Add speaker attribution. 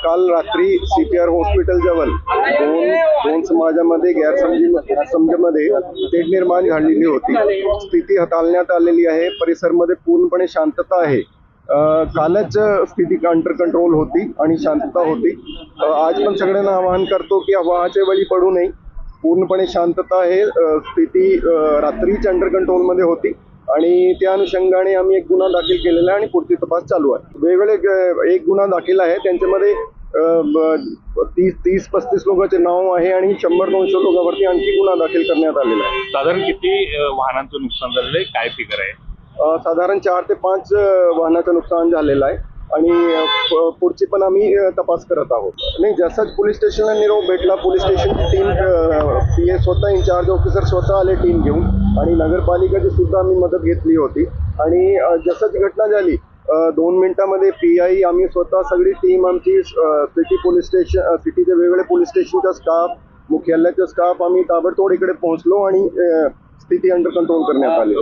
Speaker 1: काल रात्री CPR hospital जवळ दोन समाजामध्ये गैरसमजीमध्ये तेढ निर्माण झालेली होती. स्थिती हाताळण्यात आलेली आहे. परिसरमध्ये पूर्णपणे शांतता आहे. कालच स्थिती अंडर कंट्रोल होती आणि शांतता होती. आज पण सगळ्यांना आवाहन करतो की अफवाचे बळी पडू नये. पूर्णपणे शांतता आहे. स्थिती रात्रीच अंडर कंट्रोलमध्ये होती आणि त्या अनुषंगाने आम्ही एक गुन्हा दाखल केलेला आहे आणि पुढची तपास चालू आहे. वेगवेगळे एक गुन्हा दाखल आहे, त्यांच्यामध्ये 30-35 लोकांचे नाव आहे आणि 100-200 लोकांवरती आणखी गुन्हा दाखल करण्यात आलेला आहे.
Speaker 2: साधारण किती वाहनांचं नुकसान झालेलं आहे, काय फिगर आहे?
Speaker 1: साधारण 4 ते 5 वाहनाचं नुकसान झालेलं आहे आणि पुढची पण आम्ही तपास करत आहोत. नाही, जसंच पोलीस स्टेशनला निरोप भेटला, पोलीस स्टेशनची टीम PA स्वतः इन्चार्ज ऑफिसर स्वतः आले टीम घेऊन आणि नगरपालिकेची सुद्धा आम्ही मदत घेतली होती आणि जसंच घटना झाली 2 मिनिटांमध्ये PI आम्ही स्वतः सगळी टीम आमची सिटीचे वेगवेगळे पोलीस स्टेशनचा स्टाफ, मुख्यालयाचा स्टाफ आम्ही ताबडतोब इकडे पोहोचलो आणि स्थिती अंडर कंट्रोल करण्यात आली.